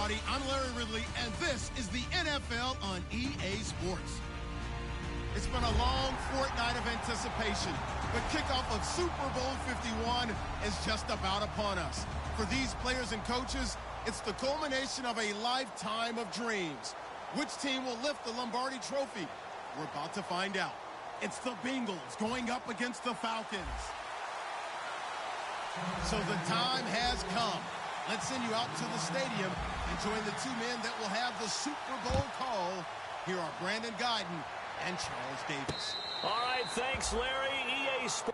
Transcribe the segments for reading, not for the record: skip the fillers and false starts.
everybody. I'm Larry Ridley, and this is the NFL on EA Sports. It's been a long fortnight of anticipation. The kickoff of Super Bowl 51 is just about upon us. For these players and coaches, it's the culmination of a lifetime of dreams. Which team will lift the Lombardi Trophy? We're about to find out. It's the Bengals going up against the Falcons. So the time has come. Let's send you out to the stadium and join the two men that will have the Super Bowl call. Here are Brandon Guyton and Charles Davis. All right, thanks, Larry. EA Sports.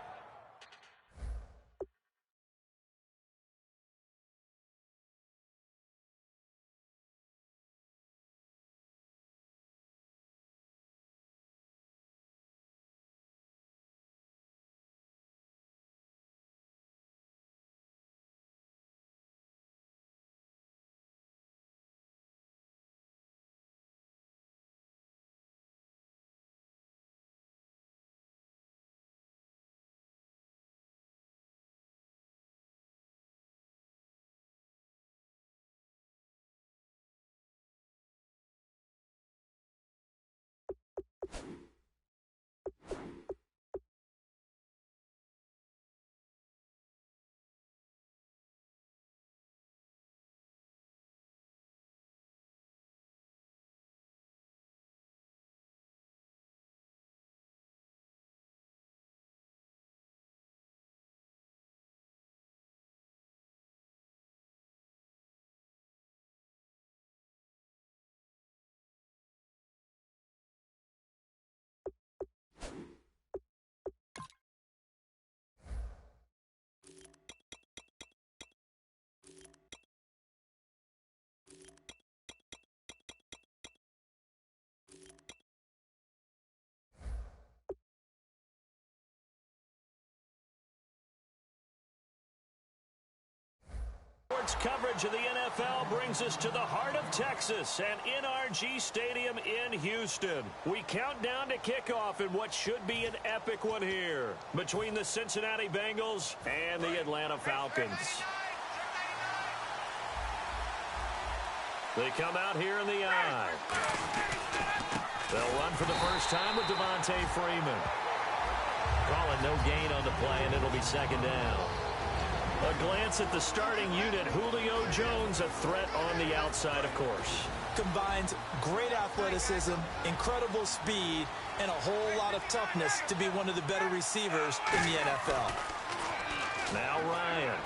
Sports coverage of the NFL brings us to the heart of Texas and NRG Stadium in Houston. We count down to kickoff in what should be an epic one here between the Cincinnati Bengals and the Atlanta Falcons. They come out here in the eye. They'll run for the first time with Devontae Freeman. Calling no gain on the play, and it'll be second down. A glance at the starting unit. Julio Jones, a threat on the outside, of course. Combines great athleticism, incredible speed, and a whole lot of toughness to be one of the better receivers in the NFL. Now Ryan.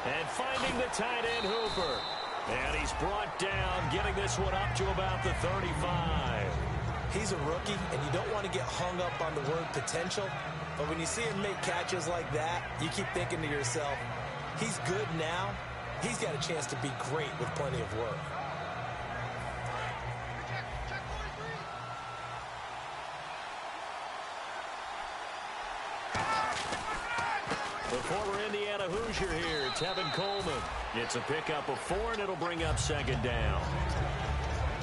And finding the tight end Hooper. And he's brought down, getting this one up to about the 35. He's a rookie, and you don't want to get hung up on the word potential. But when you see him make catches like that, you keep thinking to yourself, he's good now. He's got a chance to be great with plenty of work. The former Indiana Hoosier here, Tevin Coleman. It's a pickup of 4, and it'll bring up second down.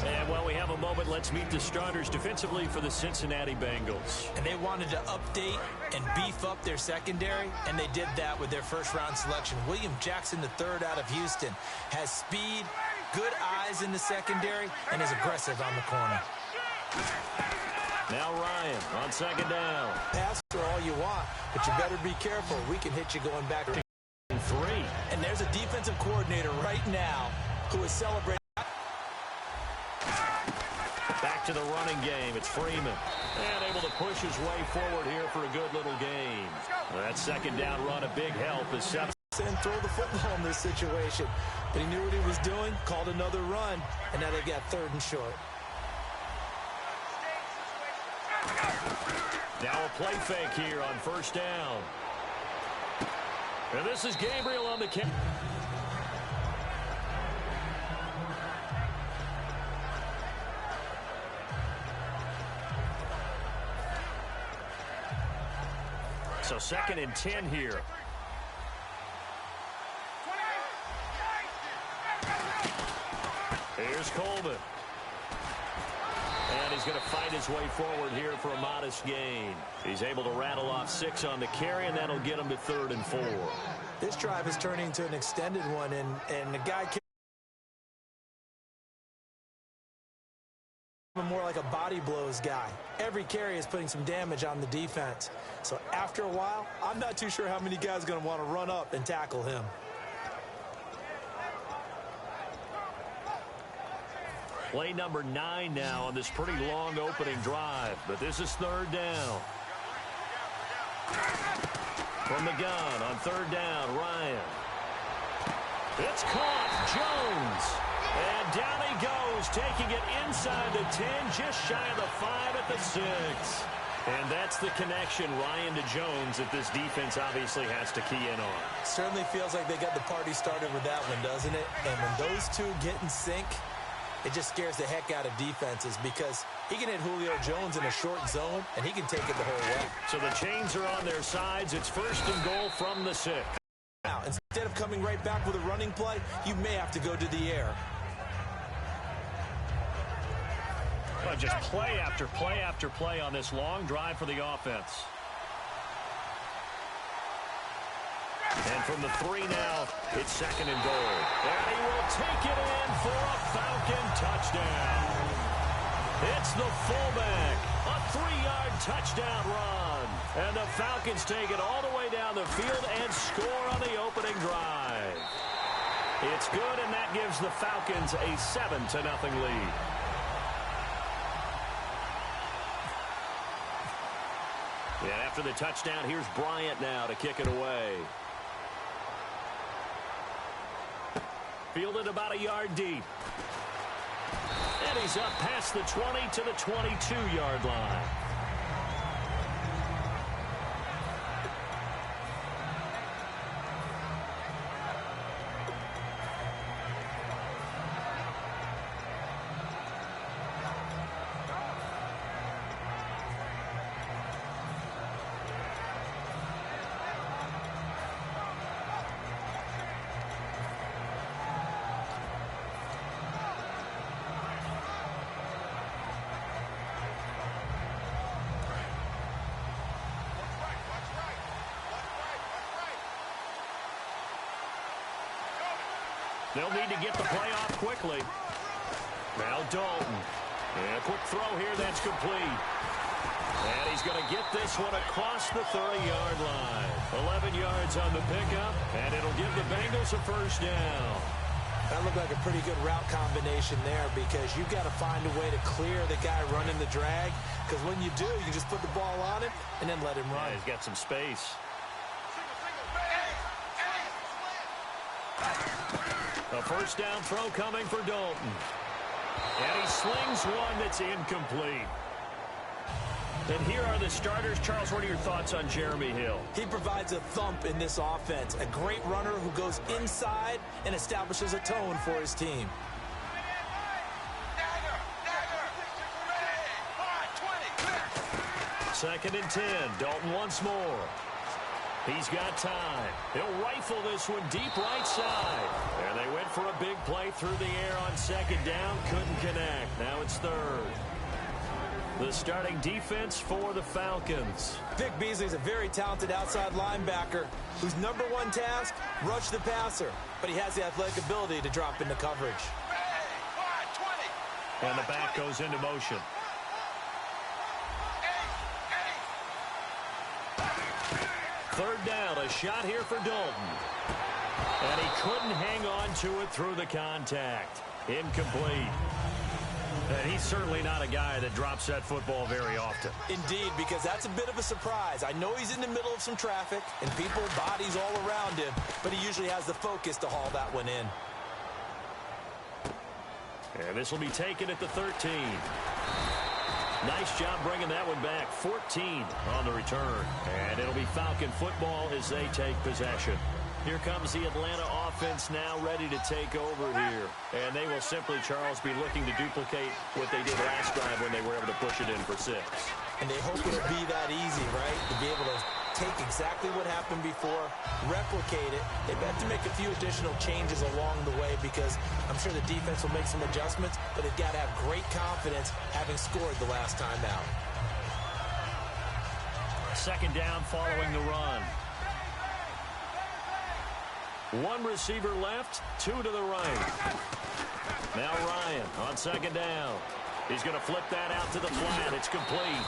And while we have a moment, let's meet the starters defensively for the Cincinnati Bengals. And they wanted to update and beef up their secondary, and they did that with their first-round selection. William Jackson III out of Houston has speed, good eyes in the secondary, and is aggressive on the corner. Now Ryan on second down. Pass for all you want, but you better be careful. We can hit you going back to 3. And there's a defensive coordinator right now who is celebrating. Back to the running game. It's Freeman. And able to push his way forward here for a good little gain. That second down run, a big help as 7. And throw the football in this situation. But he knew what he was doing, called another run, and now they've got 3rd and short. Now a play fake here on first down. And this is Gabriel on the kick. So 2nd and 10 here. Here's Coleman. And he's going to fight his way forward here for a modest gain. He's able to rattle off 6 on the carry, and that'll get him to 3rd and 4. This drive is turning into an extended one, and the guy more like a body blows guy. Every carry is putting some damage on the defense. So after a while, I'm not too sure how many guys are going to want to run up and tackle him. Play number 9 now on this pretty long opening drive, but this is third down. From the gun on third down, Ryan. It's caught, Jones. And down he goes, taking it inside the 10, just shy of the 5 at the 6. And that's the connection, Ryan to Jones, that this defense obviously has to key in on. Certainly feels like they got the party started with that one, doesn't it? And when those two get in sync, it just scares the heck out of defenses because he can hit Julio Jones in a short zone, and he can take it the whole way. So the chains are on their sides. It's first and goal from the 6. Now, instead of coming right back with a running play, you may have to go to the air. Well, just play after play after play on this long drive for the offense. And from the 3 now, it's second and goal. And he will take it in for a Falcon touchdown. It's the fullback. A 3-yard touchdown run. And the Falcons take it all the way down the field and score on the opening drive. It's good, and that gives the Falcons a 7-0 lead. And after the touchdown, here's Bryant now to kick it away. Fielded about a yard deep. And he's up past the 20 to the 22-yard line. They'll need to get the play off quickly. Now Dalton. And a quick throw here that's complete. And he's going to get this one across the 30-yard line. 11 yards on the pickup, and it'll give the Bengals a first down. That looked like a pretty good route combination there because you've got to find a way to clear the guy running the drag. Because when you do, you just put the ball on him and then let him run. Yeah, he's got some space. A first down throw coming for Dalton. And he slings one that's incomplete. And here are the starters. Charles, what are your thoughts on Jeremy Hill? He provides a thump in this offense. A great runner who goes inside and establishes a tone for his team. Second and 10. Dalton once more. He's got time. He'll rifle this one deep right side. And they went for a big play through the air on second down. Couldn't connect. Now it's third. The starting defense for the Falcons. Vic Beasley's a very talented outside linebacker whose number one task, rush the passer. But he has the athletic ability to drop into coverage. And the back goes into motion. Third down, a shot here for Dalton. And he couldn't hang on to it through the contact. Incomplete. And he's certainly not a guy that drops that football very often. Indeed, because that's a bit of a surprise. I know he's in the middle of some traffic and people, bodies all around him, but he usually has the focus to haul that one in. And this will be taken at the 13. Nice job bringing that one back. 14 on the return. And it'll be Falcon football as they take possession. Here comes the Atlanta offense now ready to take over here. And they will simply, Charles, be looking to duplicate what they did last drive when they were able to push it in for 6. And they hope it'll be that easy, right? To be able to take exactly what happened before, replicate it. They have to make a few additional changes along the way because I'm sure the defense will make some adjustments, but they've got to have great confidence having scored the last time out. Second down following the run. One receiver left, two to the right. Now Ryan on second down. He's going to flip that out to the flat. It's complete.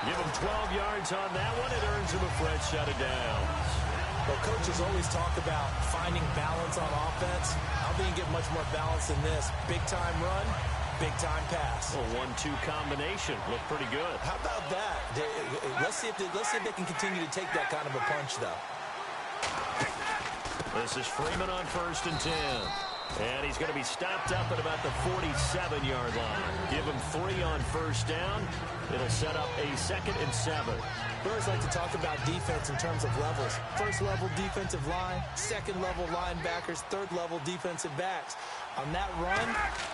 Give him 12 yards on that one. It earns him a fresh set of downs. Well, coaches always talk about finding balance on offense. I don't think you get much more balance than this. Big-time run, big-time pass. A 1-2 combination. Looked pretty good. How about that? Let's see if they can continue to take that kind of a punch, though. This is Freeman on 1st and 10. And he's going to be stopped up at about the 47-yard line. Give him 3 on 1st down. It'll set up a 2nd and 7. We always like to talk about defense in terms of levels. First-level defensive line, second-level linebackers, third-level defensive backs. On that run,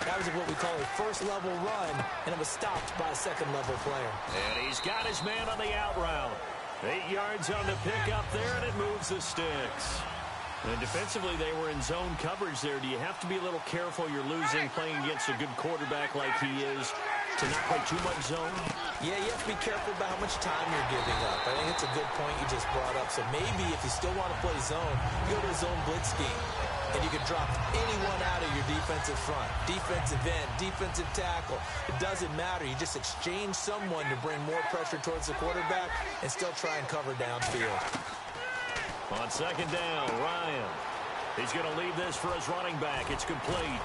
that was what we call a first-level run, and it was stopped by a second-level player. And he's got his man on the out route. 8 yards on the pickup there, and it moves the sticks. And defensively, they were in zone coverage there. Do you have to be a little careful? You're losing playing against a good quarterback like he is to not play too much zone? Yeah, you have to be careful about how much time you're giving up. I think it's a good point you just brought up. So maybe if you still want to play zone, you go to a zone blitz scheme. And you can drop anyone out of your defensive front. Defensive end, defensive tackle. It doesn't matter. You just exchange someone to bring more pressure towards the quarterback and still try and cover downfield. On 2nd down, Ryan. He's going to leave this for his running back. It's complete.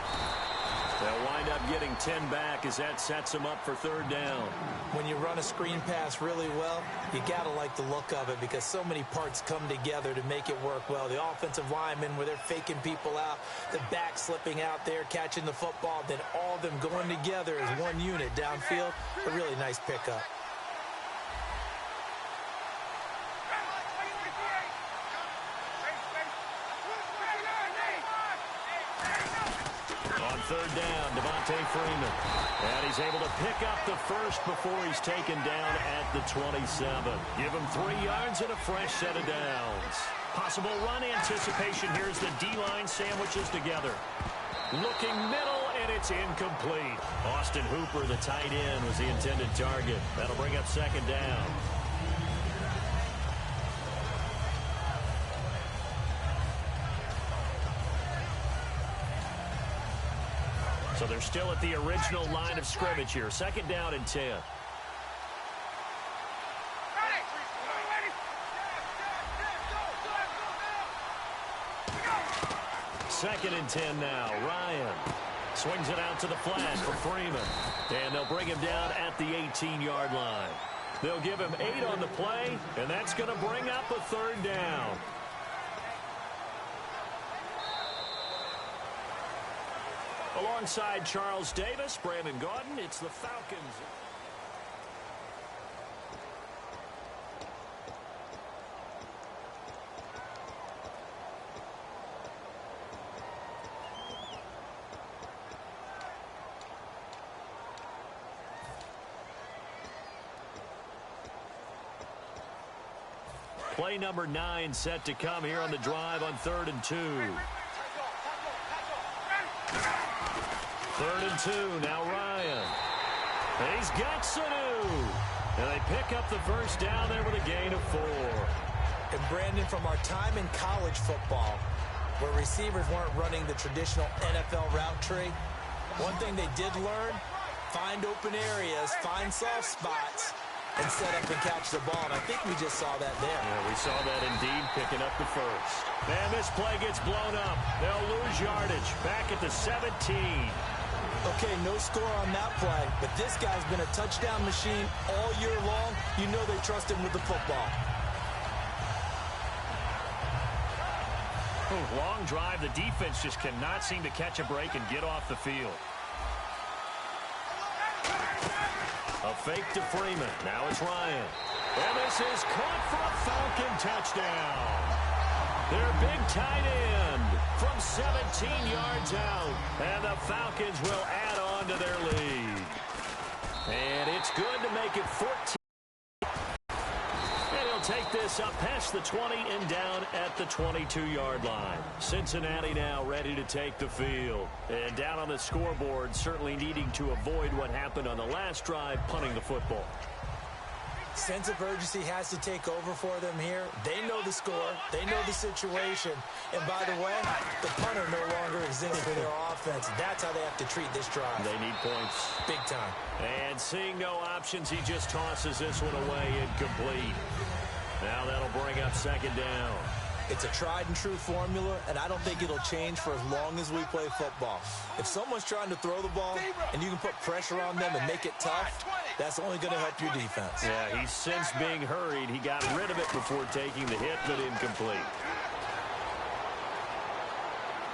They'll wind up getting 10 back as that sets him up for 3rd down. When you run a screen pass really well, you got to like the look of it because so many parts come together to make it work well. The offensive linemen, where they're faking people out, the back slipping out there, catching the football, then all of them going together as one unit downfield. A really nice pickup. On 3rd down, Freeman. And he's able to pick up the first before he's taken down at the 27. Give him 3 yards and a fresh set of downs. Possible run anticipation. Here's the D-line sandwiches together. Looking middle, and it's incomplete. Austin Hooper, the tight end, was the intended target. That'll bring up 2nd down. So they're still at the original line of scrimmage here. 2nd down and 10. Second and 10 now. Ryan swings it out to the flat for Freeman. And they'll bring him down at the 18-yard line. They'll give him 8 on the play, and that's going to bring up a 3rd down. Alongside Charles Davis, Brandon Gaudin, it's the Falcons. Play number 9 set to come here on the drive on 3rd and 2. 3rd and 2, now Ryan. And he's got Sanu. And they pick up the first down there with a gain of 4. And Brandon, from our time in college football, where receivers weren't running the traditional NFL route tree, one thing they did learn, find open areas, find soft spots, and set up and catch the ball. And I think we just saw that there. Yeah, we saw that indeed, picking up the first. And this play gets blown up. They'll lose yardage back at the 17. Okay, no score on that play, but this guy's been a touchdown machine all year long. You know they trust him with the football. Long drive. The defense just cannot seem to catch a break and get off the field. A fake to Freeman. Now it's Ryan. And this is caught for a Falcon touchdown. Their big tight end from 17 yards out. And the Falcons will add on to their lead. And it's good to make it 14. And he'll take this up past the 20 and down at the 22-yard line. Cincinnati now ready to take the field. And down on the scoreboard, certainly needing to avoid what happened on the last drive, punting the football. Sense of urgency has to take over for them here. They know the score. They know the situation. And by the way, the punter no longer exists for their offense. That's how they have to treat this drive. They need points. Big time. And seeing no options, he just tosses this one away, incomplete. Now that'll bring up second down. It's a tried-and-true formula, and I don't think it'll change for as long as we play football. If someone's trying to throw the ball and you can put pressure on them and make it tough, that's only going to help your defense. Yeah, he's since being hurried. He got rid of it before taking the hit, but incomplete.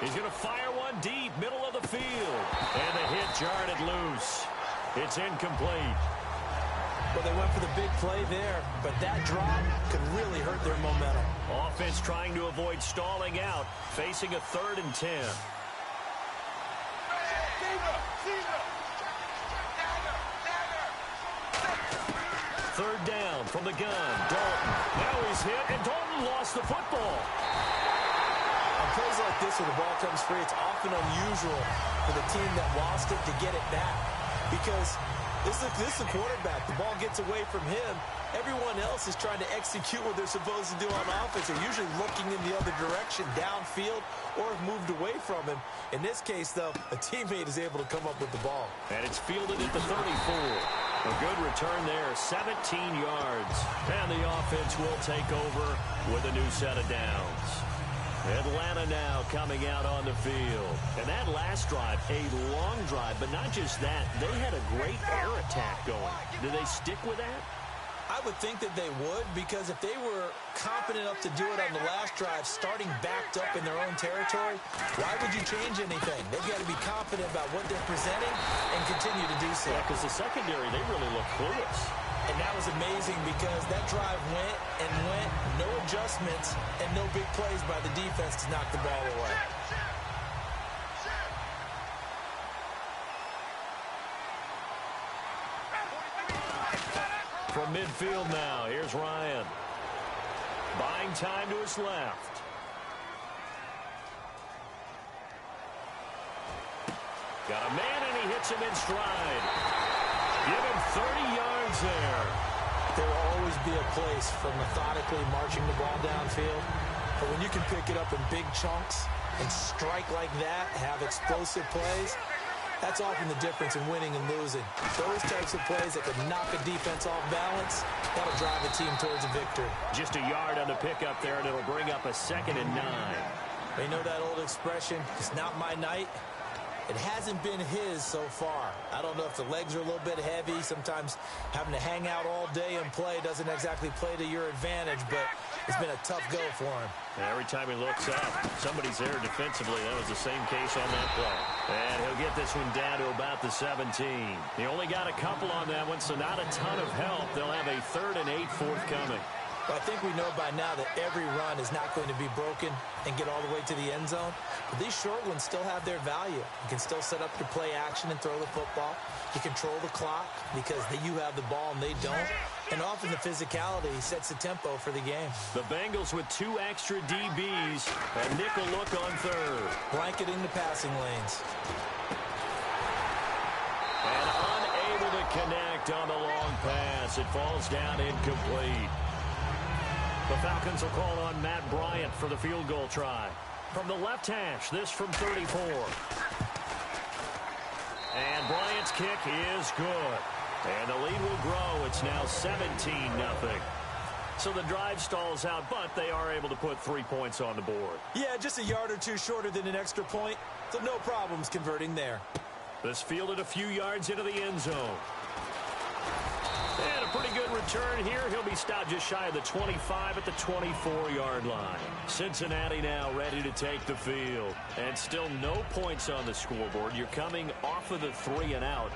He's going to fire one deep, middle of the field. And the hit jarred it loose. It's incomplete. Well, they went for the big play there, but that drop could really hurt their momentum. Offense trying to avoid stalling out, facing a 3rd and 10. Third down from the gun. Dalton. Now he's hit, and Dalton lost the football. On plays like this where the ball comes free, it's often unusual for the team that lost it to get it back. Because this is the quarterback. The ball gets away from him. Everyone else is trying to execute what they're supposed to do on offense. They're usually looking in the other direction, downfield, or have moved away from him. In this case, though, a teammate is able to come up with the ball. And it's fielded at the 34. A good return there, 17 yards. And the offense will take over with a new set of downs. Atlanta now coming out on the field. And that last drive, a long drive, but not just that. They had a great air attack going. Do they stick with that? I would think that they would, because if they were confident enough to do it on the last drive, starting backed up in their own territory, why would you change anything? They've got to be confident about what they're presenting and continue to do so. Yeah, because the secondary, they really look clueless. And that was amazing because that drive went and went, no adjustments, and no big plays by the defense to knock the ball away. From midfield now, here's Ryan. Buying time to his left. Got a man, and he hits him in stride. Give him 30 yards there. There will always be a place for methodically marching the ball downfield. But when you can pick it up in big chunks and strike like that, have explosive plays, that's often the difference in winning and losing. Those types of plays that can knock a defense off balance, that'll drive a team towards a victory. Just a yard on the pickup there, and it'll bring up a 2nd and 9. You know that old expression, it's not my night? It hasn't been his so far. I don't know if the legs are a little bit heavy. Sometimes having to hang out all day and play doesn't exactly play to your advantage, but it's been a tough go for him. And every time he looks up, somebody's there defensively. That was the same case on that play. And he'll get this one down to about the 17. He only got a couple on that one, so not a ton of help. They'll have a 3rd and 8 forthcoming. Well, I think we know by now that every run is not going to be broken and get all the way to the end zone. But these short ones still have their value. You can still set up your play action and throw the football. You control the clock because you have the ball and they don't. And often the physicality sets the tempo for the game. The Bengals with 2 extra DBs. A nickel look on 3rd. Blanketing the passing lanes. And unable to connect on the long pass. It falls down incomplete. The Falcons will call on Madd3n for the field goal try. From the left hash, this from 34. And Bryant's kick is good. And the lead will grow. It's now 17-0. So the drive stalls out, but they are able to put 3 points on the board. Yeah, just a yard or two shorter than an extra point. So no problems converting there. This fielded a few yards into the end zone. And a pretty good return here. He'll be stopped just shy of the 25 at the 24-yard line. Cincinnati now ready to take the field. And still no points on the scoreboard. You're coming off of the 3 and out.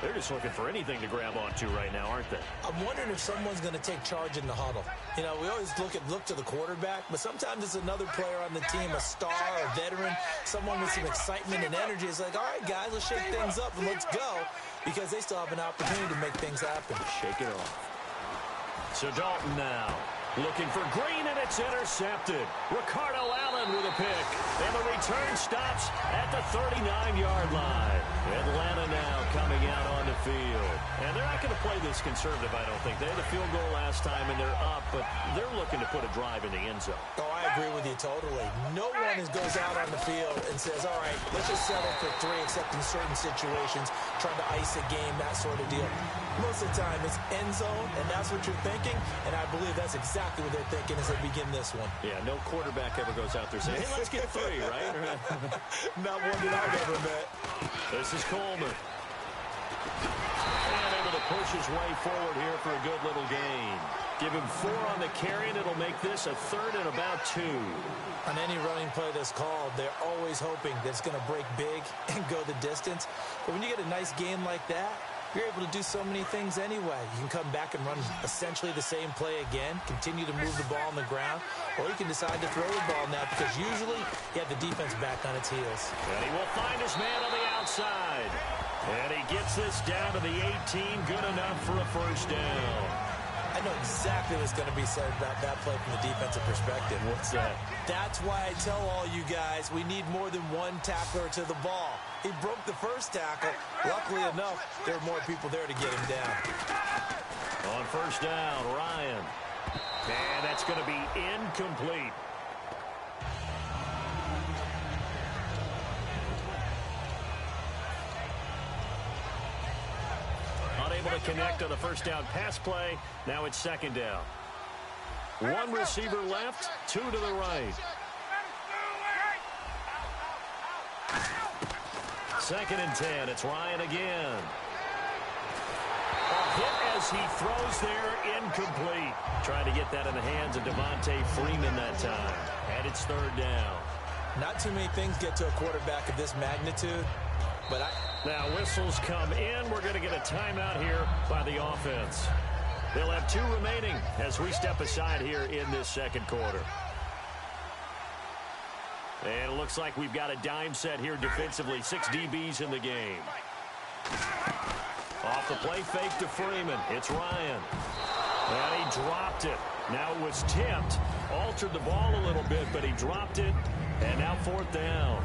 They're just looking for anything to grab onto right now, aren't they? I'm wondering if someone's going to take charge in the huddle. You know, we always look to the quarterback, but sometimes it's another player on the team, a star, a veteran, someone with some excitement and energy. It's like, all right, guys, let's shake things up and let's go, because they still have an opportunity to make things happen. Shake it off. So Dalton now looking for Green, and it's intercepted. Ricardo Allen with a pick. And the return stops at the 39-yard line. Atlanta now coming out on the field. And they're not going to play this conservative, I don't think. They had a field goal last time, and they're up, but they're looking to put a drive in the end zone. Oh, I agree with you totally. No one goes out on the field and says, all right, let's just settle for 3, except in certain situations, trying to ice a game, that sort of deal. Most of the time, it's end zone, and that's what you're thinking, and I believe that's exactly what they're thinking as they begin this one. Yeah, no quarterback ever goes out there saying, hey, let's get 3, right? Not one that I've ever met. This is Coleman. And able to push his way forward here for a good little gain. Give him 4 on the carry, and it'll make this a 3rd and about 2. On any running play that's called, they're always hoping that it's going to break big and go the distance. But when you get a nice game like that, you're able to do so many things anyway. You can come back and run essentially the same play again, continue to move the ball on the ground, or you can decide to throw the ball now because usually you have the defense back on its heels. And he will find his man on the outside. And he gets this down to the 18, good enough for a first down. I know exactly what's going to be said about that play from the defensive perspective. What's that? That's why I tell all you guys we need more than one tackler to the ball. He broke the first tackle. Luckily enough, there were more people there to get him down. On first down, Ryan. And that's going to be incomplete. Unable to connect on the first down pass play. Now it's second down. 1 receiver left, 2 to the right. Second and 10. It's Ryan again. A hit as he throws there, incomplete. Trying to get that in the hands of Devontae Freeman that time. And it's 3rd down. Not too many things get to a quarterback of this magnitude, but Now whistles come in. We're going to get a timeout here by the offense. They'll have 2 remaining as we step aside here in this second quarter. And it looks like we've got a dime set here defensively. 6 DBs in the game. Off the play fake to Freeman. It's Ryan. And he dropped it. Now it was tipped. Altered the ball a little bit, but he dropped it. And now 4th down.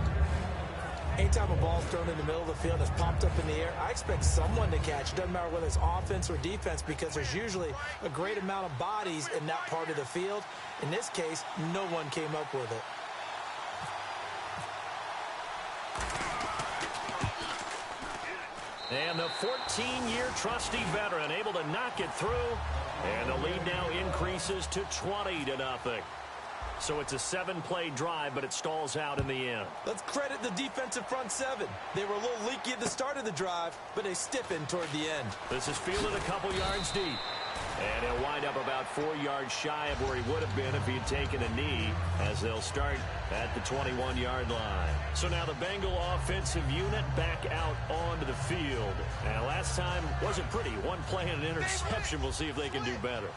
anytime a ball's thrown in the middle of the field and it's popped up in the air, I expect someone to catch. It doesn't matter whether it's offense or defense, because there's usually a great amount of bodies in that part of the field. In this case, no one came up with it. And the 14-year trusty veteran able to knock it through. And the lead now increases to 20-0. So it's a 7-play drive, but it stalls out in the end. Let's credit the defensive front seven. They were a little leaky at the start of the drive, but they stiffened toward the end. This is fielded a couple yards deep. And he'll wind up about 4 yards shy of where he would have been if he had taken a knee, as they'll start at the 21-yard line. So now the Bengal offensive unit back out onto the field. And last time wasn't pretty. One play and an interception. We'll see if they can do better.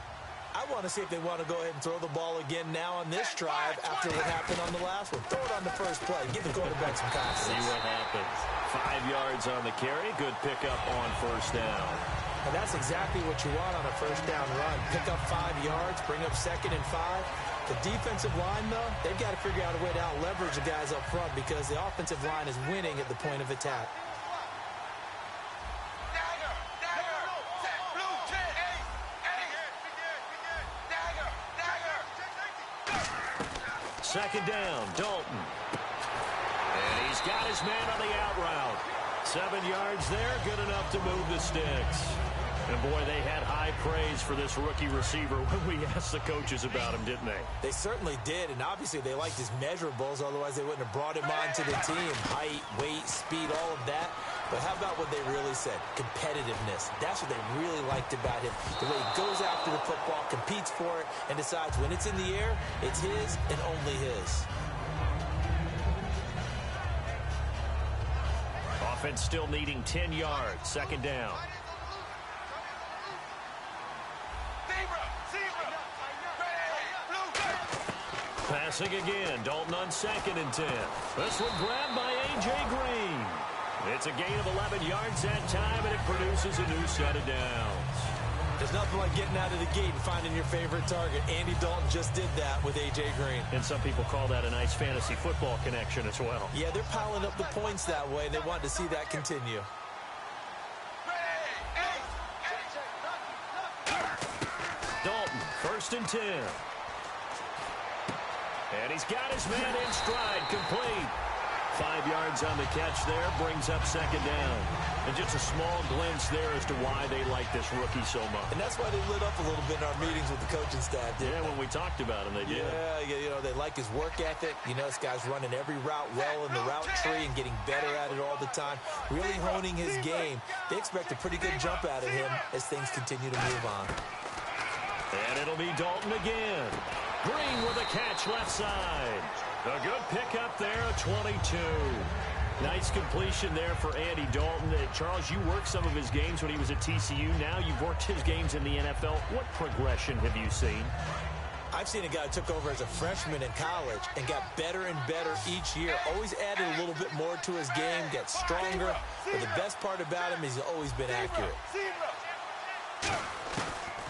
I want to see if they want to go ahead and throw the ball again now on this drive after what happened on the last one. Throw it on the first play. Give the quarterback some confidence. See what happens. 5 yards on the carry. Good pickup on first down. And that's exactly what you want on a first down run. Pick up 5 yards, bring up 2nd and 5. The defensive line, though, they've got to figure out a way to out-leverage the guys up front because the offensive line is winning at the point of attack. Second down, Dalton. And he's got his man on the out route. 7 yards there, good enough to move the sticks. And boy, they had high praise for this rookie receiver when we asked the coaches about him, didn't they? They certainly did, and obviously they liked his measurables, otherwise they wouldn't have brought him on to the team. Height, weight, speed, all of that. But how about what they really said? Competitiveness. That's what they really liked about him. The way he goes after the football, competes for it, and decides when it's in the air, it's his and only his. Offense still needing 10 yards. Second down. Passing again. Dalton on 2nd and 10. This one grabbed by A.J. Green. It's a gain of 11 yards that time, and it produces a new set of downs. There's nothing like getting out of the gate and finding your favorite target. Andy Dalton just did that with A.J. Green. And some people call that a nice fantasy football connection as well. Yeah, they're piling up the points that way. They want to see that continue. Dalton, 1st and 10. And he's got his man in stride, complete. 5 yards on the catch there, brings up 2nd down. And just a small glimpse there as to why they like this rookie so much. And that's why they lit up a little bit in our meetings with the coaching staff. Yeah, when we talked about him, they did. Yeah, you know, they like his work ethic. You know, this guy's running every route well in the route tree and getting better at it all the time. Really honing his game. They expect a pretty good jump out of him as things continue to move on. And it'll be Dalton again. Green with a catch left side. A good pickup there, a 22. Nice completion there for Andy Dalton. Charles, you worked some of his games when he was at TCU. Now you've worked his games in the NFL. What progression have you seen? I've seen a guy who took over as a freshman in college and got better and better each year. Always added a little bit more to his game, got stronger. But the best part about him is he's always been accurate.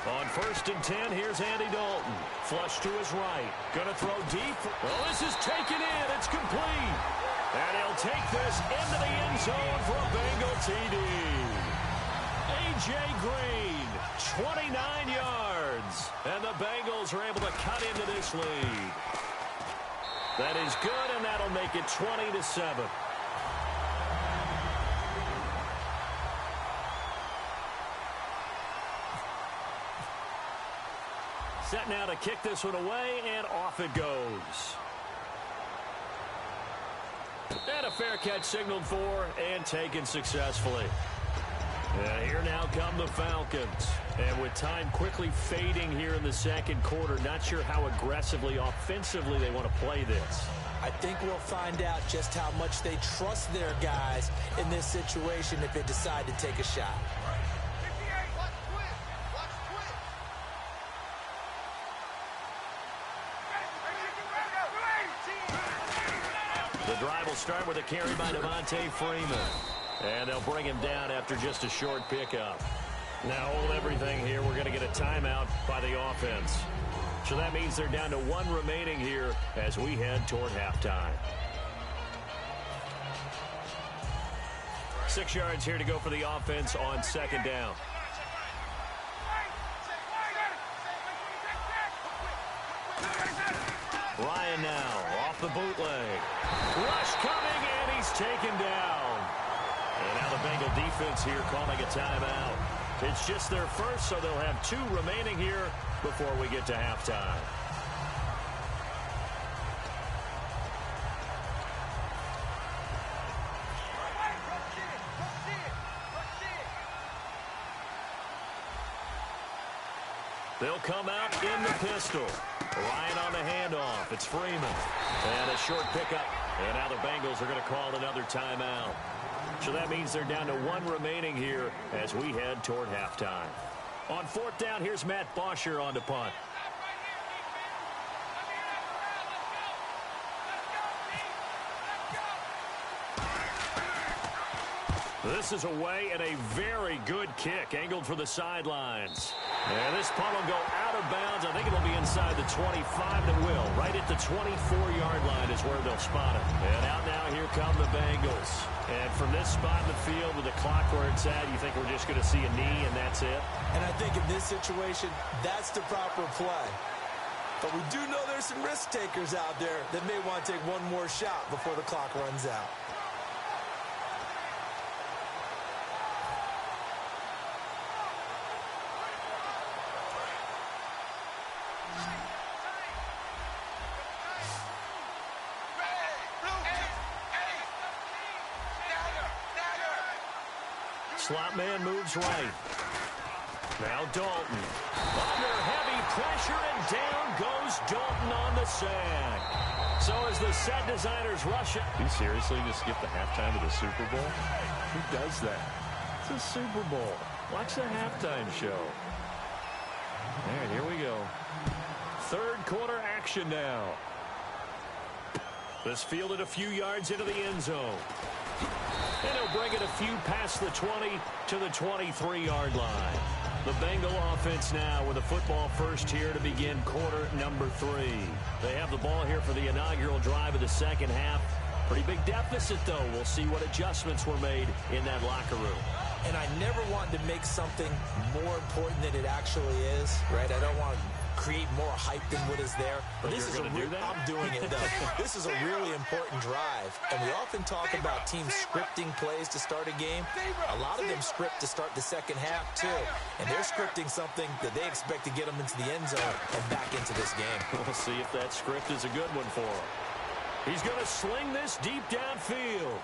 On 1st and 10, here's Andy Dalton. Flush to his right. Gonna throw deep. Well, this is taken in. It's complete. And he'll take this into the end zone for a Bengal TD. A.J. Green, 29 yards. And the Bengals are able to cut into this lead. That is good, and that'll make it 20-7. Set now to kick this one away, and off it goes. And a fair catch signaled for and taken successfully. And here now come the Falcons. And with time quickly fading here in the 2nd quarter, not sure how aggressively, offensively they want to play this. I think we'll find out just how much they trust their guys in this situation if they decide to take a shot. The drive will start with a carry by Devontae Freeman. And they'll bring him down after just a short pickup. Now hold everything here. We're going to get a timeout by the offense. So that means they're down to 1 remaining here as we head toward halftime. 6 yards here to go for the offense on 2nd down. Ryan now off the bootleg. Rush coming, and he's taken down. And now the Bengal defense here calling a timeout. It's just their first, so they'll have 2 remaining here before we get to halftime. They'll come out in the pistol. Ryan on the handoff. It's Freeman. And a short pickup. And now the Bengals are going to call another timeout. So that means they're down to 1 remaining here as we head toward halftime. On 4th down, here's Matt Bosher on to punt. This is away and a very good kick angled for the sidelines. And this punt will go out of bounds. I think it'll be inside the 25. It will. Right at the 24-yard line is where they'll spot it. And out now, here come the Bengals. And from this spot in the field with the clock where it's at, you think we're just going to see a knee and that's it? And I think in this situation, that's the proper play. But we do know there's some risk takers out there that may want to take one more shot before the clock runs out. Slot man moves right. Now Dalton. Under heavy pressure, and down goes Dalton on the sack. So as the set designers rush it. You seriously just skip the halftime of the Super Bowl? Who does that? It's a Super Bowl. Watch the halftime show. All right, here we go. 3rd quarter action now. This fielded a few yards into the end zone. And he'll bring it a few past the 20 to the 23-yard line. The Bengal offense now with a football first here to begin quarter number 3. They have the ball here for the inaugural drive of the second half. Pretty big deficit, though. We'll see what adjustments were made in that locker room. And I never wanted to make something more important than it actually is, right? I don't want to create more hype than what is there. But this is I'm doing it, though. This is a really important drive. And we often talk about teams scripting plays to start a game. A lot of them script to start the second half, too. And they're scripting something that they expect to get them into the end zone and back into this game. We'll see if that script is a good one for him. He's going to sling this deep downfield.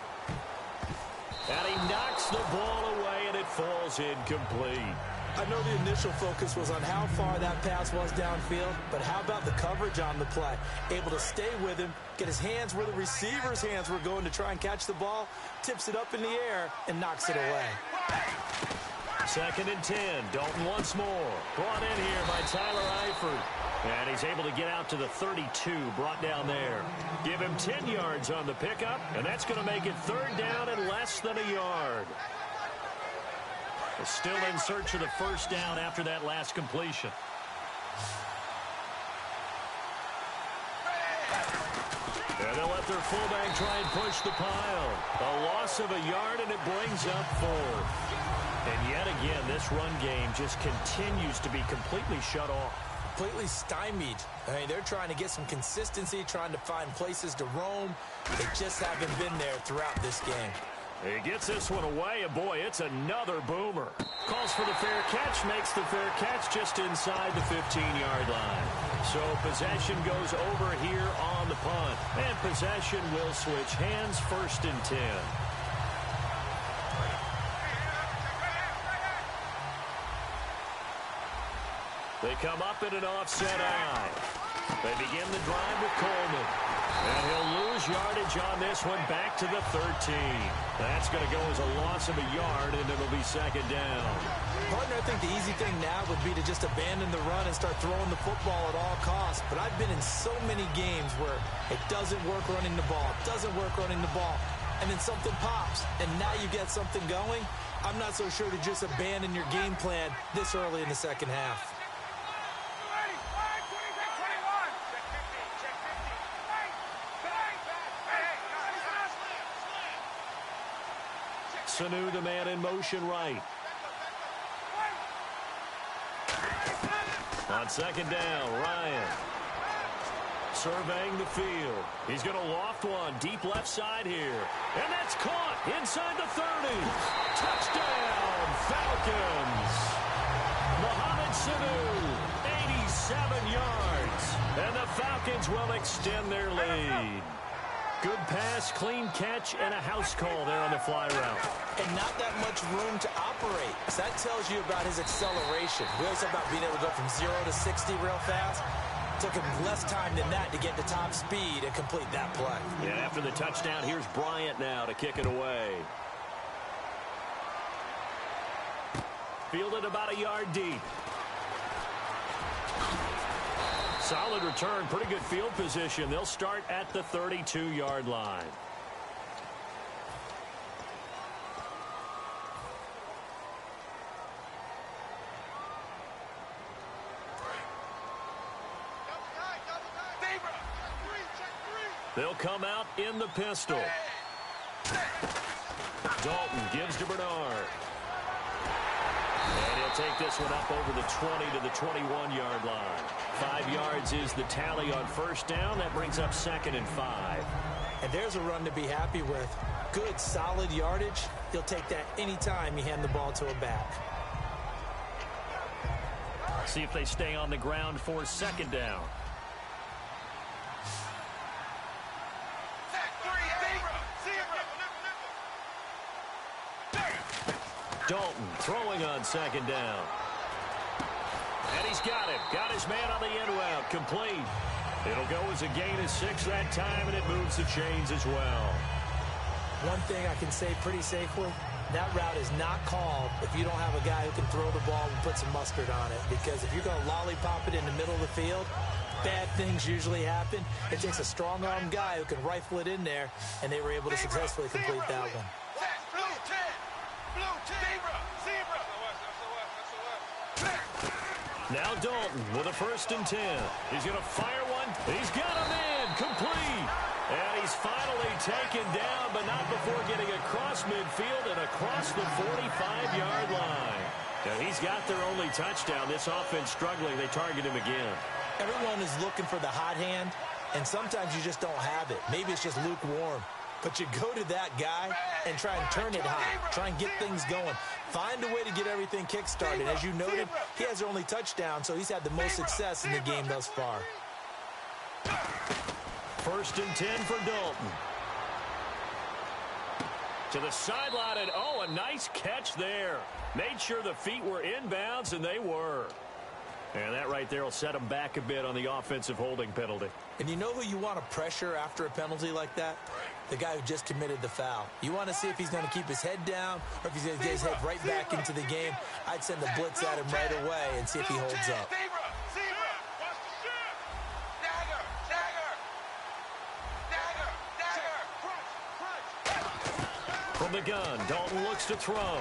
And he knocks the ball away, and it falls incomplete. I know the initial focus was on how far that pass was downfield, but how about the coverage on the play? Able to stay with him, get his hands where the receiver's hands were going to try and catch the ball, tips it up in the air, and knocks it away. 2nd and 10. Dalton once more. Brought in here by Tyler Eifert. And he's able to get out to the 32, brought down there. Give him 10 yards on the pickup, and that's going to make it 3rd down and less than a yard. Still in search of the first down after that last completion. And they'll let their fullback try and push the pile. A loss of a yard, and it brings up 4th. And yet again, this run game just continues to be completely shut off. Completely stymied. I mean, they're trying to get some consistency, trying to find places to roam. They just haven't been there throughout this game. He gets this one away, and boy, it's another boomer. Calls for the fair catch, makes the fair catch just inside the 15-yard line. So possession goes over here on the punt. And possession will switch hands, 1st and 10. They come up in an offset eye. They begin the drive with Coleman. And he'll lose yardage on this one back to the 13. That's going to go as a loss of a yard, and it'll be 2nd down. Partner, I think the easy thing now would be to just abandon the run and start throwing the football at all costs. But I've been in so many games where it doesn't work running the ball, and then something pops, and now you get something going. I'm not so sure to just abandon your game plan this early in the second half. Sanu, the man in motion right. On 2nd down, Ryan. Surveying the field. He's going to loft one deep left side here. And that's caught inside the 30. Touchdown, Falcons. Mohamed Sanu, 87 yards. And the Falcons will extend their lead. Good pass, clean catch, and a house call there on the fly route. And not that much room to operate. So that tells you about his acceleration. We always talk about being able to go from 0 to 60 real fast. Took him less time than that to get to top speed and complete that play. Yeah, after the touchdown, here's Bryant now to kick it away. Fielded about a yard deep. Solid return, pretty good field position. They'll start at the 32-yard line. They'll come out in the pistol. Dalton gives to Bernard. And he'll take this one up over the 20 to the 21-yard line. 5 yards is the tally on first down. That brings up 2nd and 5. And there's a run to be happy with. Good, solid yardage. He'll take that anytime you hand the ball to a back. See if they stay on the ground for 2nd down. Dalton throwing on 2nd down. And he's got it. Got his man on the end route. Complete. It'll go as a gain of 6 that time, and it moves the chains as well. One thing I can say pretty safely, that route is not called if you don't have a guy who can throw the ball and put some mustard on it. Because if you're going to lollipop it in the middle of the field, bad things usually happen. It takes a strong-armed guy who can rifle it in there, and they were able to successfully complete that one. Now Dalton with a 1st and 10. He's going to fire one. He's got him in. Complete. And he's finally taken down, but not before getting across midfield and across the 45-yard line. Now he's got their only touchdown. This offense struggling. They target him again. Everyone is looking for the hot hand, and sometimes you just don't have it. Maybe it's just lukewarm. But you go to that guy and try and turn it hot. Try and get things going. Find a way to get everything kick-started. As you noted, he has their only touchdown, so he's had the most success in the game thus far. 1st and 10 for Dalton. To the sideline, and a nice catch there. Made sure the feet were inbounds, and they were. And that right there will set him back a bit on the offensive holding penalty. And you know who you want to pressure after a penalty like that? The guy who just committed the foul. You want to see if he's going to keep his head down or if he's going to get his head right back into the game. I'd send the blitz at him right away and see if he holds up. From the gun, Dalton looks to throw.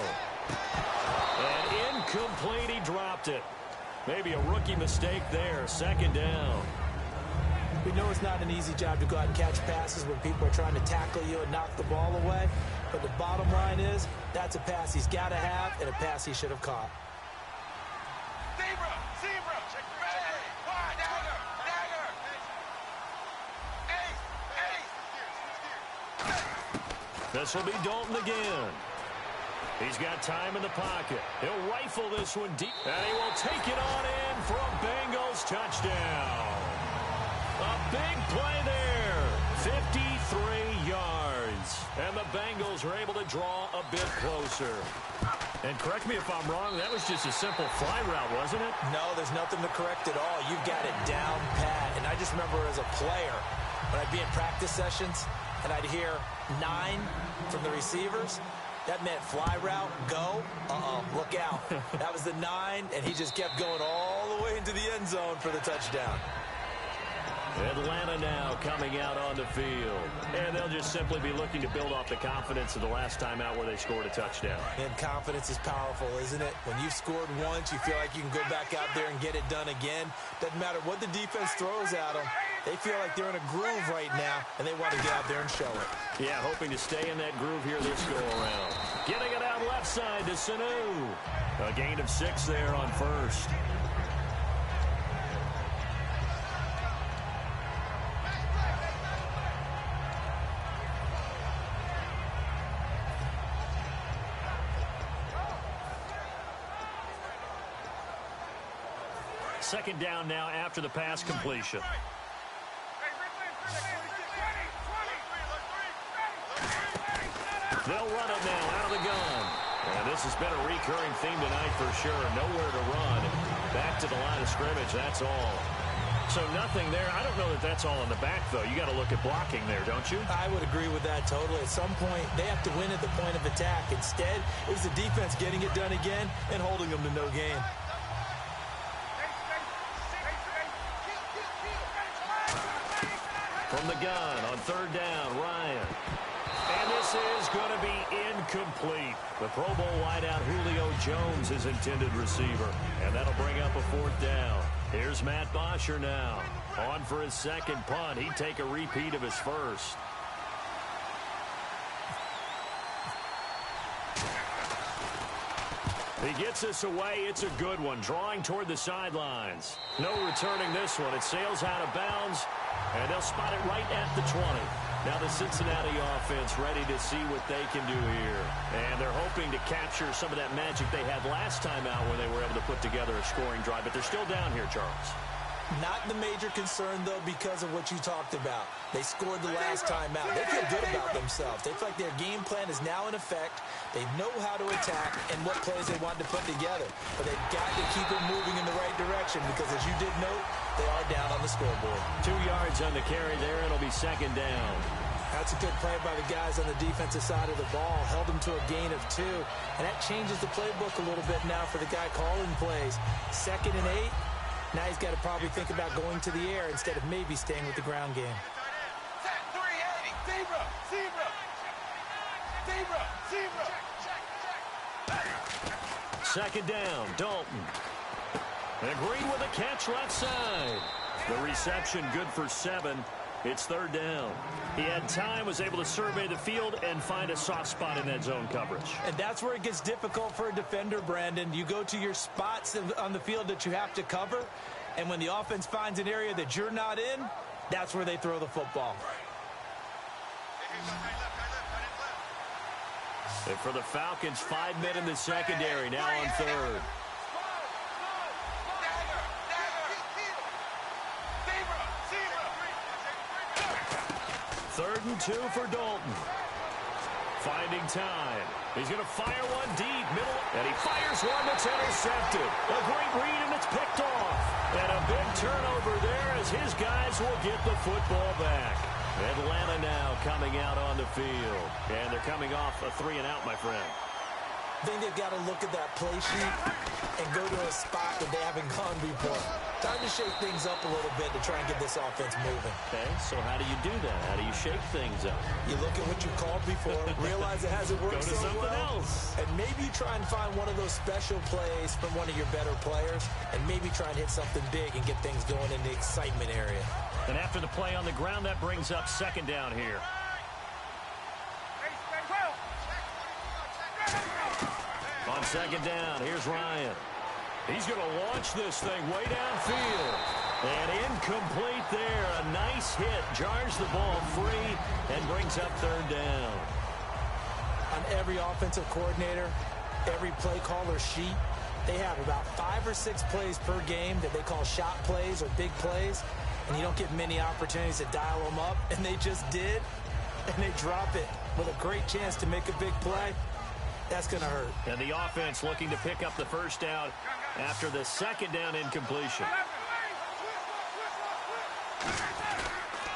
And incomplete, he dropped it. Maybe a rookie mistake there, 2nd down. We know it's not an easy job to go out and catch passes when people are trying to tackle you and knock the ball away. But the bottom line is, that's a pass he's got to have and a pass he should have caught. This will be Dalton again. He's got time in the pocket. He'll rifle this one deep, and he will take it on in for a Bengals touchdown. A big play there. 53 yards. And the Bengals are able to draw a bit closer. And correct me if I'm wrong, that was just a simple fly route, wasn't it? No, there's nothing to correct at all. You've got it down pat. And I just remember as a player, when I'd be in practice sessions, and I'd hear 9 from the receivers, that meant fly route, go, look out. That was the 9, and he just kept going all the way into the end zone for the touchdown. Atlanta now coming out on the field. And they'll just simply be looking to build off the confidence of the last time out where they scored a touchdown. And confidence is powerful, isn't it? When you've scored once, you feel like you can go back out there and get it done again. Doesn't matter what the defense throws at them. They feel like they're in a groove right now, and they want to get out there and show it. Yeah, hoping to stay in that groove here this go-around. Getting it out left side to Sanu. A gain of 6 there on 1st. Second down now after the pass completion. They'll run it now out of the gun. And this has been a recurring theme tonight for sure. Nowhere to run. Back to the line of scrimmage, that's all. So nothing there. I don't know that that's all in the back, though. You got to look at blocking there, don't you? I would agree with that totally. At some point, they have to win at the point of attack. Instead, it was the defense getting it done again and holding them to no gain. From the gun on 3rd down, Ryan. And this is going to be incomplete. The Pro Bowl wideout Julio Jones is intended receiver. And that'll bring up a 4th down. Here's Matt Bosher now. On for his 2nd punt. He'd take a repeat of his 1st. He gets this away. It's a good one. Drawing toward the sidelines. No returning this one. It sails out of bounds. And they'll spot it right at the 20. Now the Cincinnati offense ready to see what they can do here. And they're hoping to capture some of that magic they had last time out when they were able to put together a scoring drive. But they're still down here, Charles. Not the major concern, though, because of what you talked about. They scored the last time out. They feel good about themselves. They feel like their game plan is now in effect. They know how to attack and what plays they want to put together. But they've got to keep it moving in the right direction because, as you did note, they are down on the scoreboard. 2 yards on the carry there. It'll be 2nd down. That's a good play by the guys on the defensive side of the ball. Held them to a gain of 2. And that changes the playbook a little bit now for the guy calling plays. 2nd and 8. Now he's got to probably think about going to the air instead of maybe staying with the ground game. Second down, Dalton. And Green with a catch left side. The reception good for 7. It's third down. He had time, was able to survey the field and find a soft spot in that zone coverage. And that's where it gets difficult for a defender, Brandon. You go to your spots on the field that you have to cover, and when the offense finds an area that you're not in, that's where they throw the football. And for the Falcons, 5 men in the secondary, now on third. Third and 2 for Dalton. Finding time. He's going to fire one deep, middle, and he fires one that's intercepted. A great read, and it's picked off. And a big turnover there as his guys will get the football back. Atlanta now coming out on the field. And they're coming off a 3-and-out, my friend. I think they've got to look at that play sheet and go to a spot that they haven't gone before. Time to shake things up a little bit to try and get this offense moving. Okay, so how do you do that? How do you shake things up? You look at what you called before, realize it hasn't worked so well, else. and maybe try and find one of those special plays from one of your better players, and maybe try and hit something big and get things going in the excitement area. And after the play on the ground, that brings up second down here. On second down, here's Ryan. He's going to launch this thing way downfield. And incomplete there. A nice hit. Jars the ball free and brings up third down. On every offensive coordinator, every play caller sheet, they have about 5 or 6 plays per game that they call shot plays or big plays. And you don't get many opportunities to dial them up. And they just did. And they drop it with a great chance to make a big play. That's going to hurt. And the offense looking to pick up the first down after the second down incompletion.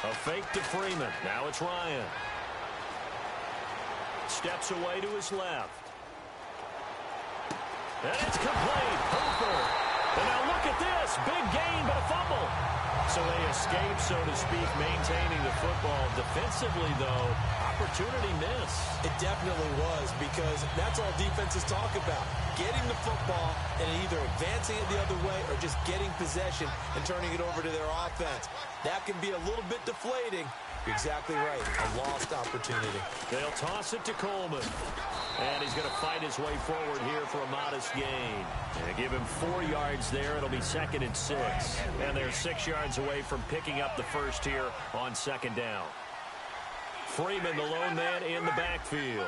A fake to Freeman. Now it's Ryan. Steps away to his left. And it's complete. Hooper. And now look at this. Big gain, but a fumble. So they escape, so to speak, maintaining the football. Defensively, though, opportunity miss. It definitely was, because that's all defenses talk about. Getting the football and either advancing it the other way or just getting possession and turning it over to their offense. That can be a little bit deflating. You're exactly right. A lost opportunity. They'll toss it to Coleman. And he's going to fight his way forward here for a modest gain. And give him 4 yards there. It'll be second and 6. And they're 6 yards away from picking up the first here on second down. Freeman, the lone man in the backfield.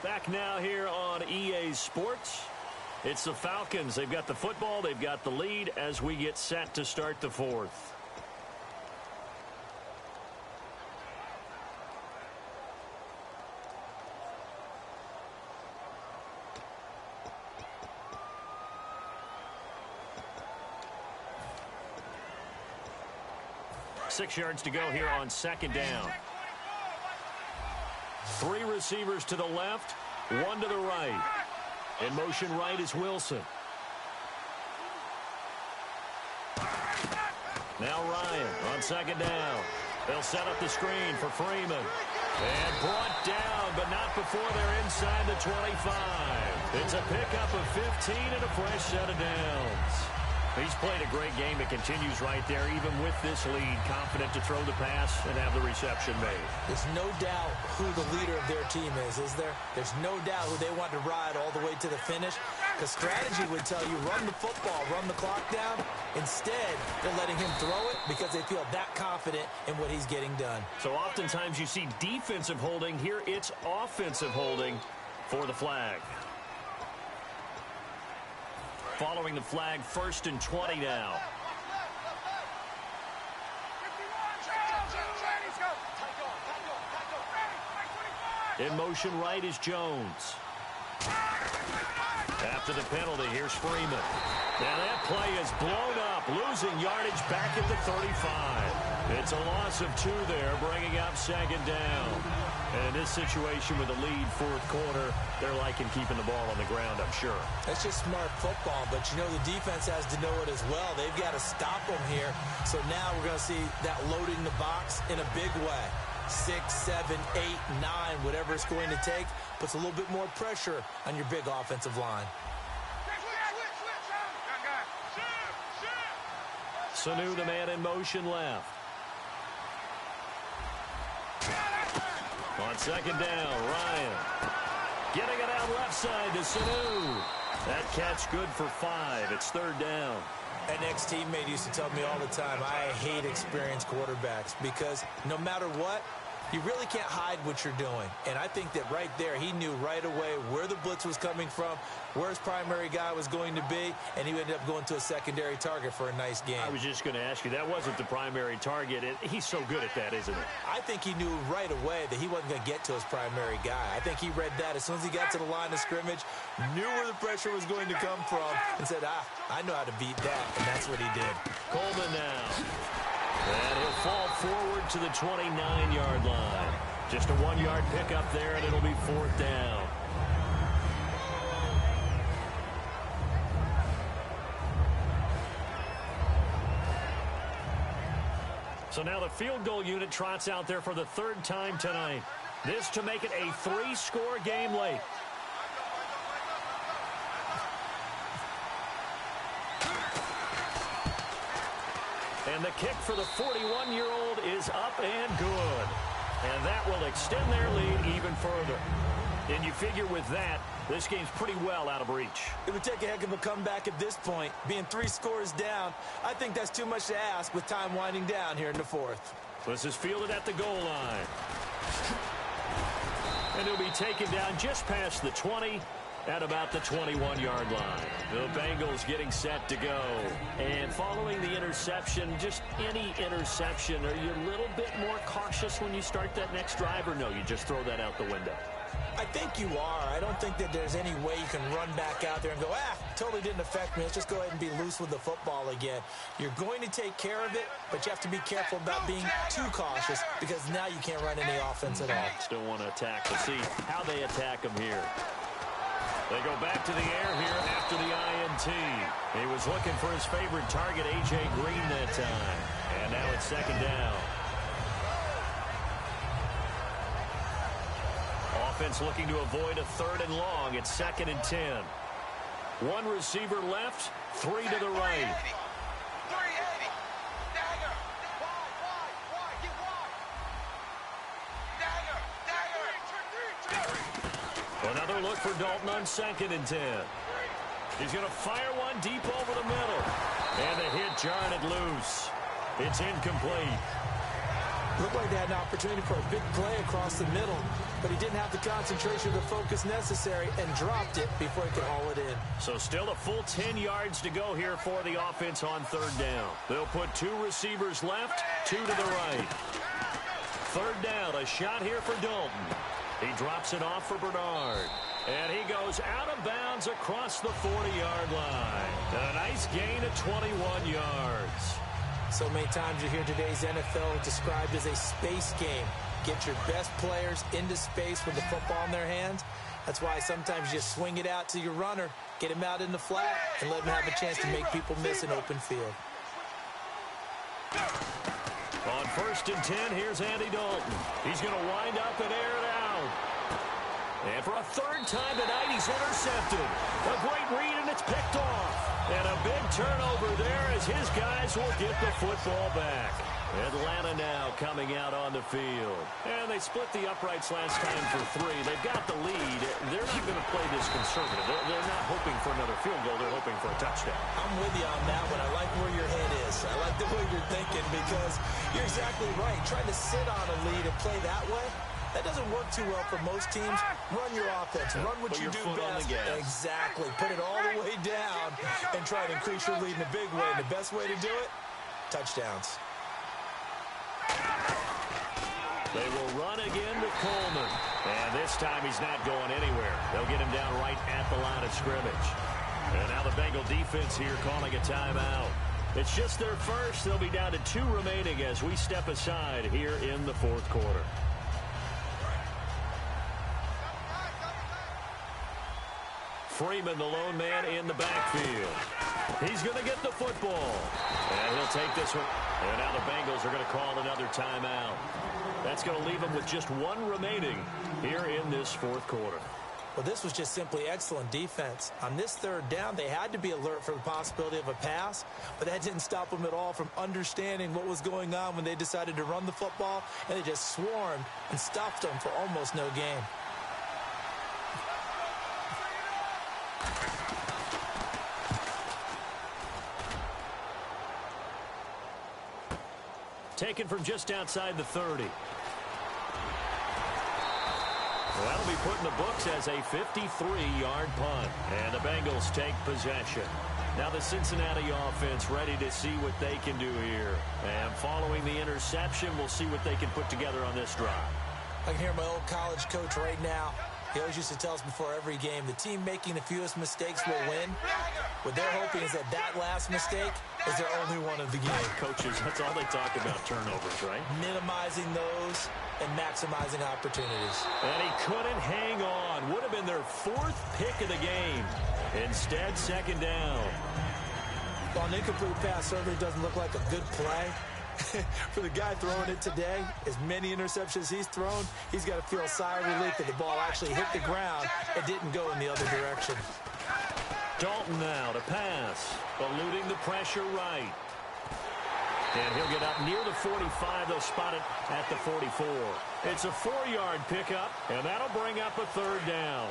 Back now here on EA Sports. It's the Falcons. They've got the football. They've got the lead as we get set to start the fourth. Six yards to go here on second down. 3 receivers to the left, 1 to the right. In motion right is Wilson. Now Ryan on second down. They'll set up the screen for Freeman. And brought down, but not before they're inside the 25. It's a pickup of 15 and a fresh set of downs. He's played a great game. It continues right there, even with this lead, confident to throw the pass and have the reception made. There's no doubt who the leader of their team is there? There's no doubt who they want to ride all the way to the finish. Because strategy would tell you, run the football, run the clock down. Instead, they're letting him throw it because they feel that confident in what he's getting done. So oftentimes you see defensive holding. Here it's offensive holding for the flag. Following the flag, 1st and 20 now. In motion right is Jones. After the penalty, here's Freeman. Now that play is blown up, losing yardage back at the 35. It's a loss of 2 there, bringing up second down. And in this situation with a lead fourth quarter, they're liking keeping the ball on the ground, I'm sure. That's just smart football, but you know the defense has to know it as well. They've got to stop them here. So now we're going to see that loading the box in a big way. 6, 7, 8, 9, whatever it's going to take, puts a little bit more pressure on your big offensive line. Sanu, the man in motion left. On second down, Ryan. Getting it out left side to Sanu. That catch good for 5. It's third down. An ex-teammate used to tell me all the time, I hate experienced quarterbacks because no matter what, you really can't hide what you're doing. And I think that right there, he knew right away where the blitz was coming from, where his primary guy was going to be, and he ended up going to a secondary target for a nice game. I was just going to ask you, that wasn't the primary target. He's so good at that, isn't he? I think he knew right away that he wasn't going to get to his primary guy. I think he read that as soon as he got to the line of scrimmage, knew where the pressure was going to come from, and said, I know how to beat that, and that's what he did. Coleman now. And he'll fall forward to the 29-yard line. Just a 1-yard pickup there, and it'll be fourth down. So now the field goal unit trots out there for the 3rd time tonight. This to make it a 3-score game late. And the kick for the 41-year-old is up and good. And that will extend their lead even further. And you figure with that, this game's pretty well out of reach. It would take a heck of a comeback at this point. Being 3 scores down, I think that's too much to ask with time winding down here in the 4th. This is fielded at the goal line. And he'll be taken down just past the 20 at about the 21-yard line. The Bengals getting set to go. And following the interception, just any interception, are you a little bit more cautious when you start that next drive, or no, you just throw that out the window? I think you are. I don't think that there's any way you can run back out there and go, totally didn't affect me. Let's just go ahead and be loose with the football again. You're going to take care of it, but you have to be careful about being too cautious because now you can't run any offense at all. Still want to attack. We'll see how they attack them here. They go back to the air here after the INT. He was looking for his favorite target, A.J. Green, that time. And now it's second down. Offense looking to avoid a 3rd and long. It's 2nd and 10. 1 receiver left, 3 to the right. Another look for Dalton on 2nd and 10. He's going to fire one deep over the middle. And the hit jarred it loose. It's incomplete. Looked like they had an opportunity for a big play across the middle, but he didn't have the concentration or the focus necessary and dropped it before he could haul it in. So still a full 10 yards to go here for the offense on 3rd down. They'll put 2 receivers left, 2 to the right. 3rd down, a shot here for Dalton. He drops it off for Bernard. And he goes out of bounds across the 40-yard line. A nice gain of 21 yards. So many times you hear today's NFL described as a space game. Get your best players into space with the football in their hands. That's why sometimes you swing it out to your runner, get him out in the flat, and let him have a chance to make people miss an open field. On 1st and 10, here's Andy Dalton. He's going to wind up and air it out. And for a 3rd time tonight, he's intercepted. A great read, and it's picked off. And a big turnover there as his guys will get the football back. Atlanta now coming out on the field. And they split the uprights last time for 3. They've got the lead. They're not going to play this conservative. They're not hoping for another field goal. They're hoping for a touchdown. I'm with you on that one. I like where your head is. I like the way you're thinking because you're exactly right. Trying to sit on a lead and play that way, that doesn't work too well for most teams. Run your offense. Run what you do best. Exactly. Put it all the way down and try to increase your lead in a big way. And the best way to do it, touchdowns. They will run again with Coleman. And And this time he's not going anywhere. They'll get him down right at the line of scrimmage. And now the Bengal defense here calling a timeout. It's just their first. They'll be down to 2 remaining as we step aside here in the fourth quarter. Freeman, the lone man in the backfield. He's going to get the football. And he'll take this one. And now the Bengals are going to call another timeout. That's going to leave them with just 1 remaining here in this fourth quarter. Well, this was just simply excellent defense. On this third down, they had to be alert for the possibility of a pass, but that didn't stop them at all from understanding what was going on when they decided to run the football, and they just swarmed and stuffed them for almost no gain. Taken from just outside the 30. Well, that'll be put in the books as a 53-yard punt. And the Bengals take possession. Now the Cincinnati offense ready to see what they can do here. And following the interception, we'll see what they can put together on this drive. I can hear my old college coach right now. He always used to tell us before every game, the team making the fewest mistakes will win. What they're hoping is that last mistake is their only one of the game. Coaches, that's all they talk about, turnovers, right? Minimizing those and maximizing opportunities. And he couldn't hang on. Would have been their 4th pick of the game. Instead, second down. While an incomplete pass certainly doesn't look like a good play, for the guy throwing it today, as many interceptions he's thrown, he's got to feel a sigh of relief that the ball actually hit the ground and didn't go in the other direction. Dalton now to pass, eluding the pressure right. And he'll get up near the 45. They'll spot it at the 44. It's a 4-yard pickup, and that'll bring up a 3rd down.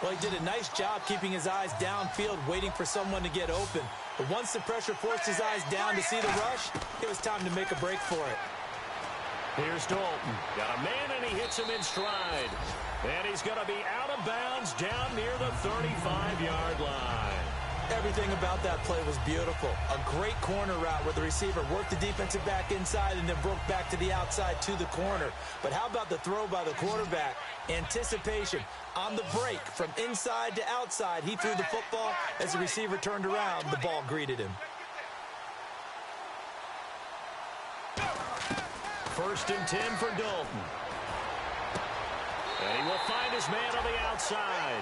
Well, he did a nice job keeping his eyes downfield, waiting for someone to get open. But once the pressure forced his eyes down to see the rush, it was time to make a break for it. Here's Dalton. Got a man, and he hits him in stride. And he's going to be out of bounds down near the 35-yard line. Everything about that play was beautiful. A great corner route where the receiver worked the defensive back inside and then broke back to the outside to the corner. But how about the throw by the quarterback? Anticipation on the break from inside to outside. He threw the football. As the receiver turned around, the ball greeted him. 1st and 10 for Dalton. And he will find his man on the outside.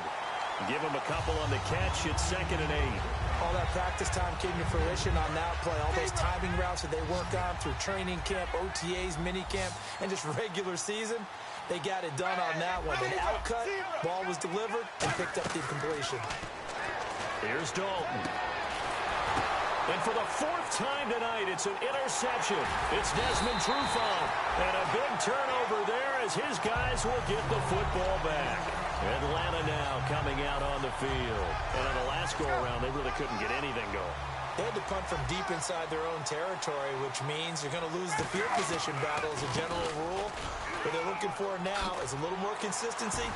Give him a couple on the catch. It's 2nd and 8. All that practice time came to fruition on that play. All those timing routes that they worked on through training camp, OTAs, minicamp, and just regular season, they got it done on that one. An outcut, ball was delivered, and picked up the completion. Here's Dalton. And for the 4th time tonight, it's an interception. It's Desmond Trufant. And a big turnover there as his guys will get the football back. Atlanta now coming out on the field. And on the last go-around, they really couldn't get anything going. They had to punt from deep inside their own territory, which means you're going to lose the field position battle as a general rule. What they're looking for now is a little more consistency,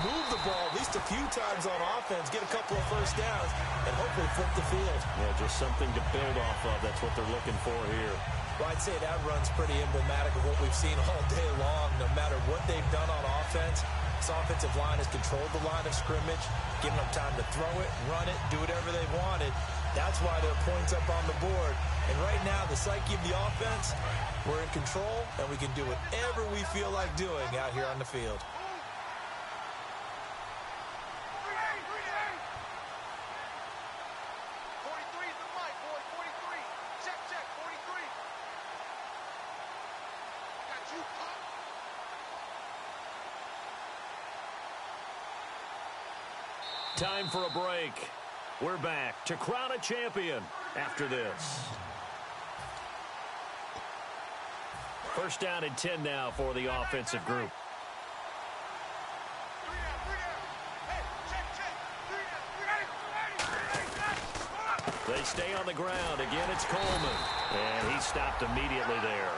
move the ball at least a few times on offense, get a couple of first downs, and hopefully flip the field. Yeah, just something to build off of. That's what they're looking for here. Well, I'd say that run's pretty emblematic of what we've seen all day long. No matter what they've done on offense, this offensive line has controlled the line of scrimmage, given them time to throw it, run it, do whatever they wanted. That's why there are points up on the board. And right now, the psyche of the offense, we're in control, and we can do whatever we feel like doing out here on the field. Time for a break. We're back to crown a champion after this. 1st down and 10 now for the offensive group. They stay on the ground. Again, it's Coleman. And he stopped immediately there.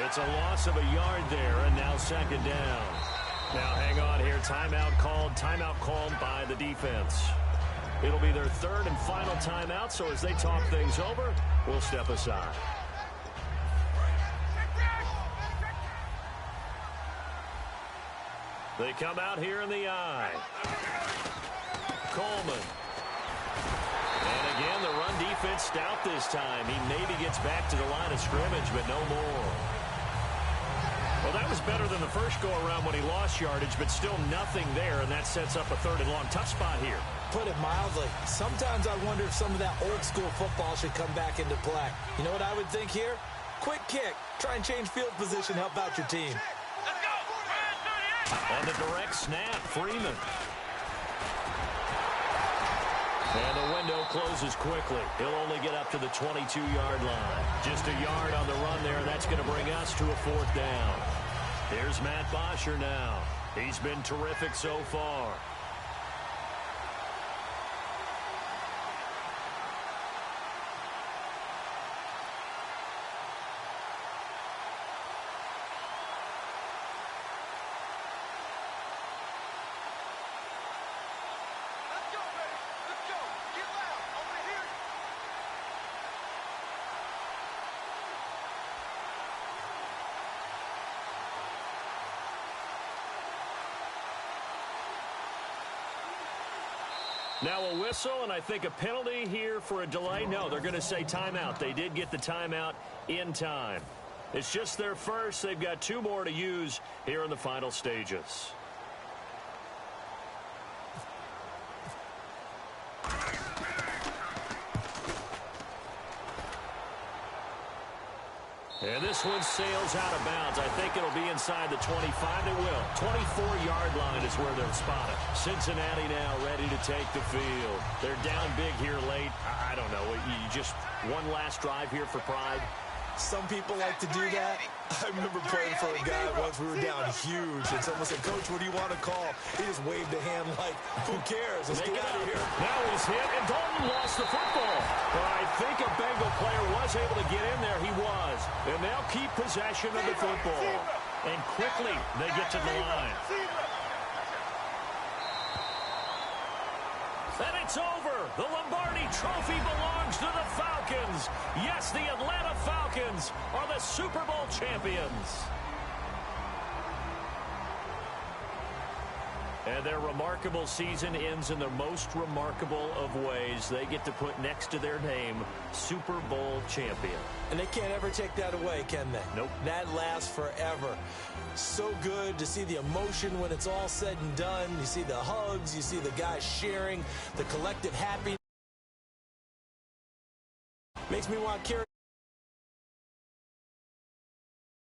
It's a loss of a yard there, and now 2nd down. Now hang on here. Timeout called by the defense. It'll be their 3rd and final timeout, so as they talk things over, we'll step aside. They come out here in the eye. Coleman. And again, the run defense stout this time. He maybe gets back to the line of scrimmage, but no more. Well, that was better than the first go-around when he lost yardage, but still nothing there, and that sets up a 3rd and long. Tough spot here. Put it mildly. Sometimes I wonder if some of that old-school football should come back into play. You know what I would think here? Quick kick. Try and change field position, help out your team. And the direct snap, Freeman. And the window closes quickly. He'll only get up to the 22-yard line. Just a yard on the run there. That's going to bring us to a 4th down. Here's Matt Bosher now. He's been terrific so far. Now a whistle, and I think a penalty here for a delay. No, they're going to say timeout. They did get the timeout in time. It's just their first. They've got 2 more to use here in the final stages. And this one sails out of bounds. I think it'll be inside the 25. It will. 24-yard line is where they're spotted. Cincinnati now ready to take the field. They're down big here late. I don't know. You just one last drive here for pride. Some people like to do that. I remember playing for a guy once. We were down huge, and someone said, "Coach, what do you want to call?" He just waved a hand like, "Who cares? Let's get out of here." Now he's hit, and Dalton lost the football. But I think a Bengal player was able to get in there. He was. And they'll keep possession of the football. And quickly, they get to the line. And it's over. The Lombardi Trophy belongs to the Falcons. Yes, the Atlanta Falcons are the Super Bowl champions. And their remarkable season ends in the most remarkable of ways. They get to put next to their name, Super Bowl champion. And they can't ever take that away, can they? Nope. That lasts forever. So good to see the emotion when it's all said and done. You see the hugs. You see the guys sharing, the collective happiness. Makes me want to carry